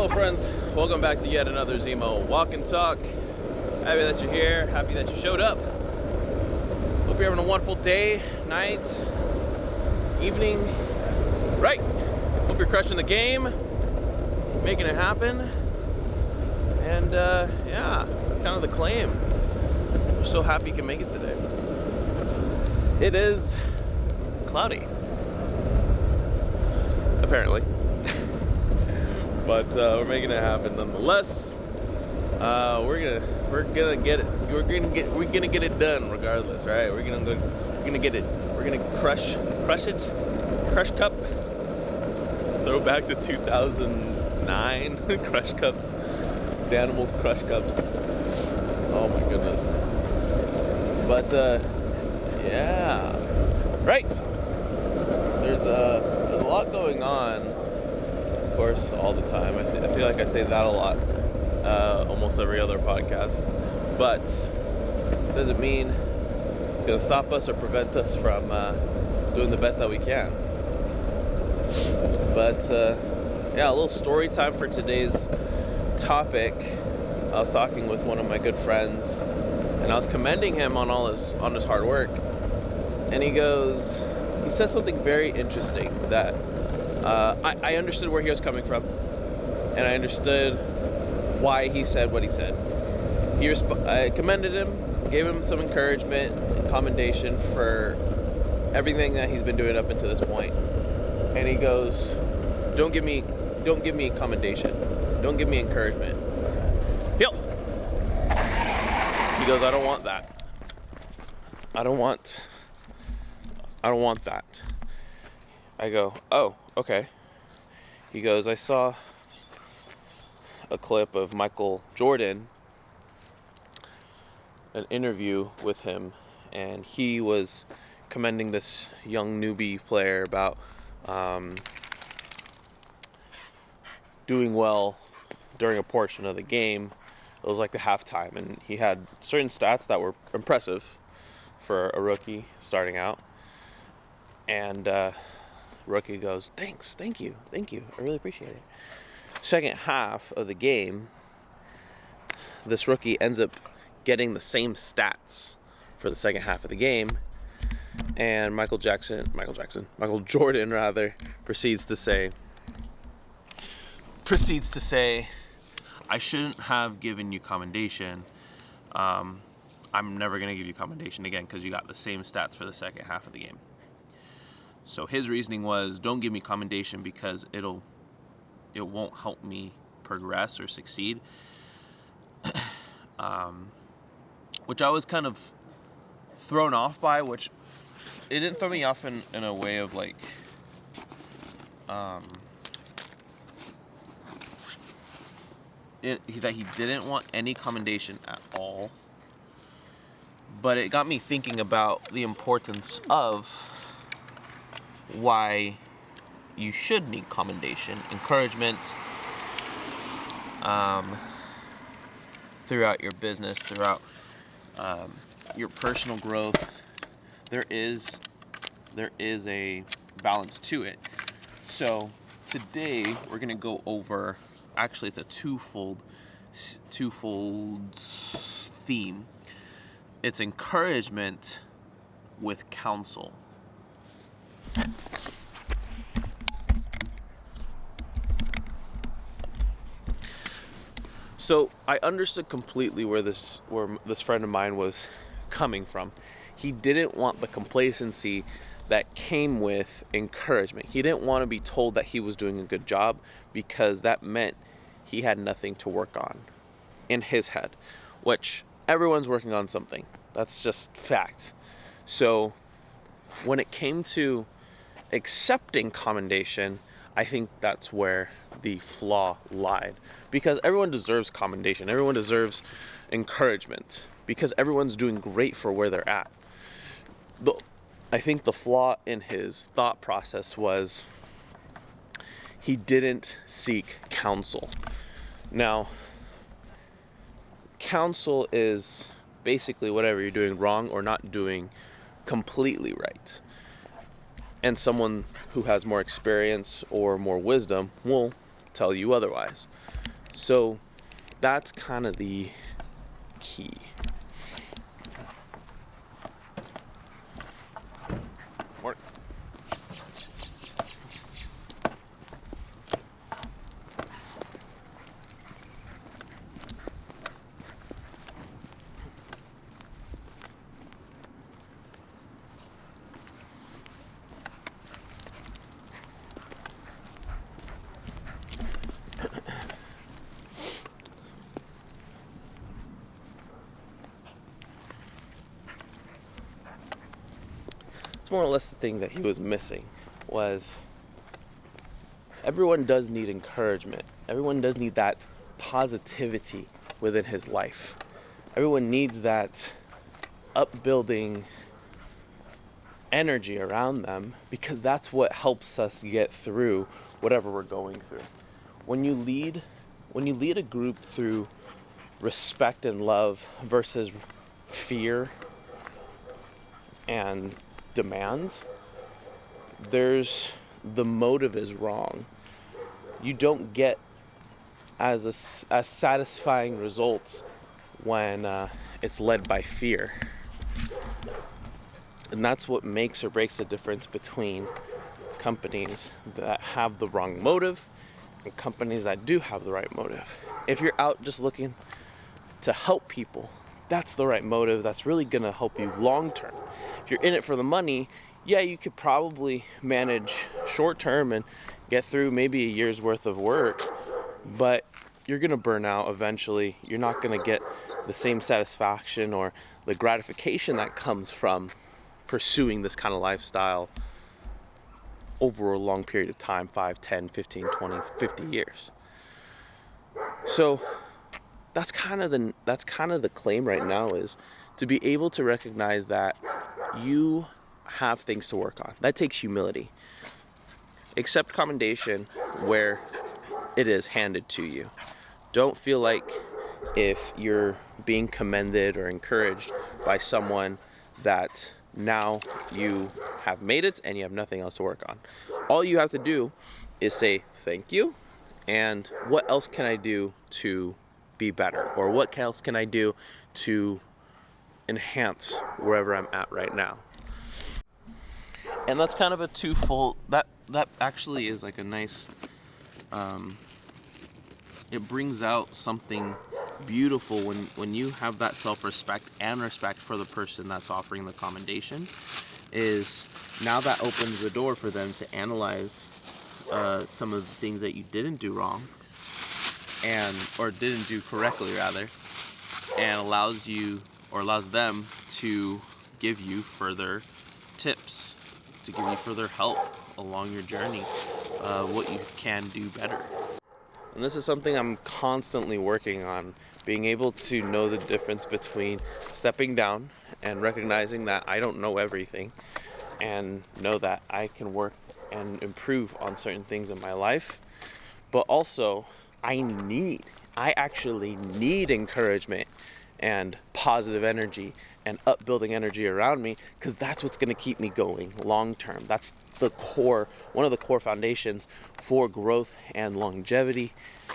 Hello friends, welcome back to yet another Zemo Walk and Talk. Happy that you're here, happy that you showed up. Hope you're having a wonderful day, night, evening. Right, hope you're crushing the game, making it happen. And yeah, that's kind of the claim. We're so happy you can make it today. It is cloudy, apparently. But we're making it happen nonetheless. We're gonna get it done regardless, right? We're gonna get it. We're gonna crush cup. Throwback to 2009 crush cups, the Animals crush cups. Oh my goodness. But yeah, right. There's a lot going on. Of course, all the time. I feel like I say that a lot, almost every other podcast. But doesn't mean it's gonna stop us or prevent us from doing the best that we can. But yeah, a little story time for today's topic. I was talking with one of my good friends, and I was commending him on his hard work. And he says something very interesting that I understood where he was coming from, and I understood why he said what he said. I commended him, gave him some encouragement and commendation for everything that he's been doing up until this point. And he goes, "Don't give me commendation. Don't give me encouragement." Yep. He goes, "I don't want that. I don't want that." I go, "Oh, okay." He goes, "I saw a clip of Michael Jordan, an interview with him, and he was commending this young newbie player about doing well during a portion of the game. It was like the halftime, and he had certain stats that were impressive for a rookie starting out. And rookie goes, thank you, I really appreciate it." Second half of the game, this rookie ends up getting the same stats for the second half of the game, and Michael Jordan proceeds to say, "I shouldn't have given you commendation. I'm never going to give you commendation again because you got the same stats for the second half of the game." So his reasoning was, don't give me commendation because it won't help me progress or succeed. Which I was kind of thrown off by, which it didn't throw me off in a way of like, that he didn't want any commendation at all. But it got me thinking about the importance of why you should need commendation, encouragement, throughout your business, throughout your personal growth. There is a balance to it. So today we're gonna go over, actually it's a twofold theme. It's encouragement with counsel. So I understood completely where this friend of mine was coming from. He didn't want the complacency that came with encouragement. He didn't want to be told that he was doing a good job, because that meant he had nothing to work on in his head, which everyone's working on something. That's just fact. So when it came to accepting commendation, I think that's where the flaw lied, because everyone deserves commendation. Everyone deserves encouragement because everyone's doing great for where they're at. I think the flaw in his thought process was he didn't seek counsel. Now, counsel is basically whatever you're doing wrong or not doing completely right. And someone who has more experience or more wisdom will tell you otherwise. So that's kind of the key. Work. More or less the thing that he was missing was everyone does need encouragement. Everyone does need that positivity within his life. Everyone needs that upbuilding energy around them, because that's what helps us get through whatever we're going through. When you lead a group through respect and love versus fear and demand, the motive is wrong. You don't get as satisfying results when it's led by fear. And that's what makes or breaks the difference between companies that have the wrong motive and companies that do have the right motive. If you're out just looking to help people, that's the right motive. That's really going to help you long term. If you're in it for the money, yeah, you could probably manage short term and get through maybe a year's worth of work, but you're going to burn out eventually. You're not going to get the same satisfaction or the gratification that comes from pursuing this kind of lifestyle over a long period of time, 5, 10, 15, 20, 50 years. So that's kind of the claim right now, is to be able to recognize that you have things to work on. That takes humility. Accept commendation where it is handed to you. Don't feel like if you're being commended or encouraged by someone that now you have made it and you have nothing else to work on. All you have to do is say thank you, and what else can I do to be better, or what else can I do to enhance wherever I'm at right now. And that's kind of a twofold, that actually is like a nice, it brings out something beautiful when you have that self-respect and respect for the person that's offering the commendation. Is now that opens the door for them to analyze some of the things that you didn't do wrong, or didn't do correctly rather, and allows them to give you further tips, to give you further help along your journey, what you can do better. And this is something I'm constantly working on, being able to know the difference between stepping down and recognizing that I don't know everything, and know that I can work and improve on certain things in my life. But also, I actually need encouragement and positive energy and upbuilding energy around me, because that's what's going to keep me going long term. That's the core, one of the core foundations for growth and longevity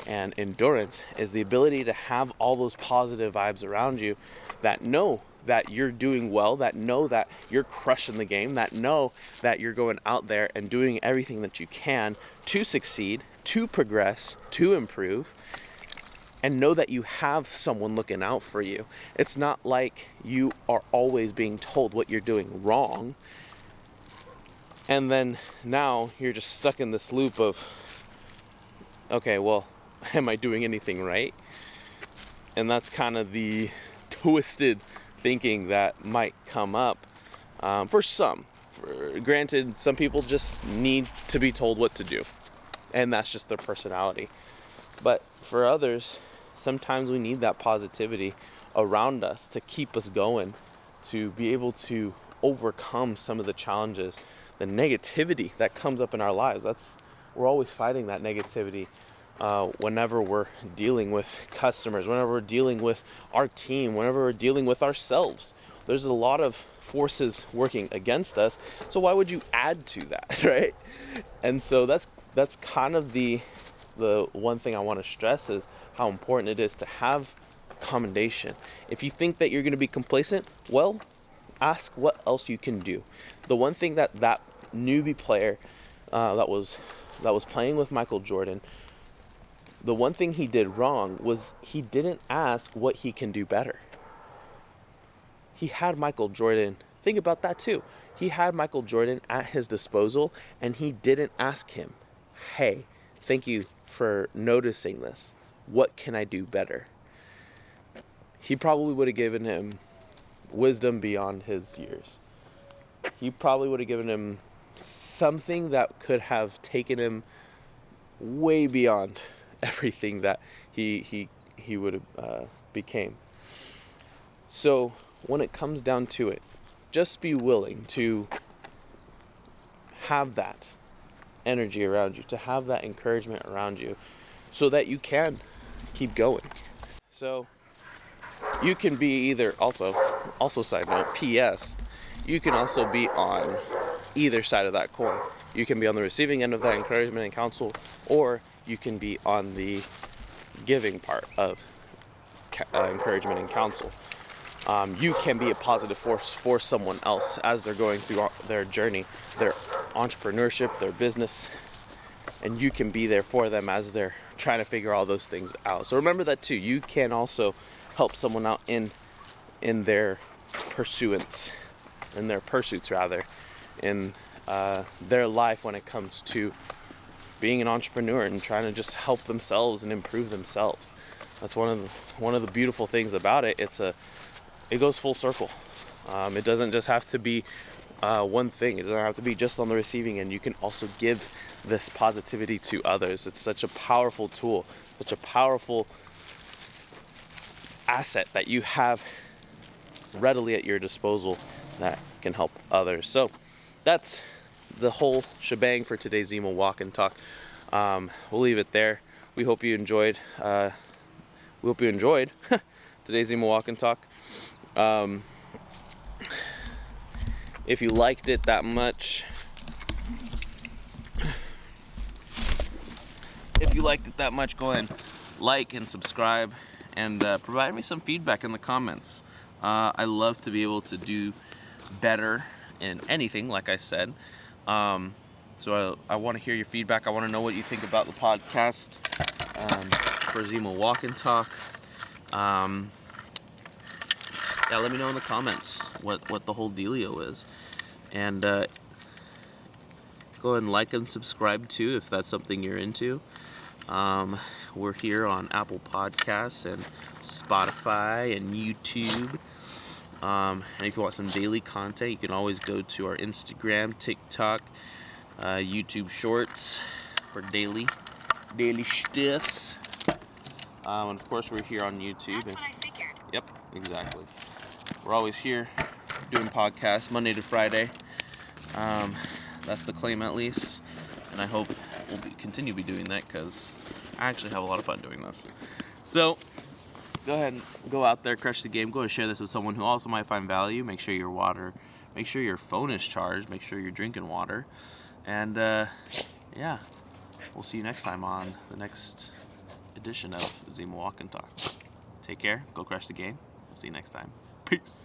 and endurance, is the ability to have all those positive vibes around you that know that you're doing well, that know that you're crushing the game, that know that you're going out there and doing everything that you can to succeed, to progress, to improve, and know that you have someone looking out for you. It's not like you are always being told what you're doing wrong, and then now you're just stuck in this loop of, okay, well, am I doing anything right? And that's kind of the twisted thinking that might come up for some. Granted, some people just need to be told what to do, and that's just their personality. But for others, sometimes we need that positivity around us to keep us going, to be able to overcome some of the challenges, the negativity that comes up in our lives. We're always fighting that negativity whenever we're dealing with customers, whenever we're dealing with our team, whenever we're dealing with ourselves. There's a lot of forces working against us, so why would you add to that, right? And so that's kind of the the one thing I want to stress is how important it is to have commendation. If you think that you're going to be complacent, well, ask what else you can do. The one thing that newbie player that was playing with Michael Jordan, the one thing he did wrong was he didn't ask what he can do better. He had Michael Jordan. Think about that too. He had Michael Jordan at his disposal, and he didn't ask him, hey, thank you for noticing this. What can I do better? He probably would have given him wisdom beyond his years. He probably would have given him something that could have taken him way beyond everything that he would have became. So when it comes down to it, just be willing to have that energy around you, to have that encouragement around you, so that you can keep going. So you can be either, also side note, PS, you can also be on either side of that coin. You can be on the receiving end of that encouragement and counsel, or you can be on the giving part of encouragement and counsel. You can be a positive force for someone else as they're going through their journey, their entrepreneurship, their business, and you can be there for them as they're trying to figure all those things out. So remember that too. You can also help someone out in their pursuits rather, in their life when it comes to being an entrepreneur and trying to just help themselves and improve themselves. That's one of the beautiful things about it. It goes full circle. It doesn't just have to be one thing. It doesn't have to be just on the receiving end. You can also give this positivity to others. It's such a powerful tool, such a powerful asset that you have readily at your disposal that can help others. So that's the whole shebang for today's Zemo Walk and Talk. We'll leave it there. We hope you enjoyed today's Zemo Walk and Talk. If you liked it that much, go ahead and like and subscribe and provide me some feedback in the comments. I love to be able to do better in anything, like I said. So I want to hear your feedback. I want to know what you think about the podcast for Zemo Walk and Talk. Yeah, let me know in the comments what the whole dealio is. And go ahead and like and subscribe too if that's something you're into. We're here on Apple Podcasts and Spotify and YouTube. And if you want some daily content, you can always go to our Instagram, TikTok, YouTube Shorts for daily stuffs. And of course, we're here on YouTube. That's what I figured. Yep, exactly. We're always here doing podcasts Monday to Friday. That's the claim, at least. And I hope we'll continue to be doing that because I actually have a lot of fun doing this. So go ahead and go out there, crush the game. Go and share this with someone who also might find value. Make sure your phone is charged. Make sure you're drinking water. And yeah, we'll see you next time on the next edition of Zemo Walk and Talk. Take care. Go crush the game. We'll see you next time. Peace.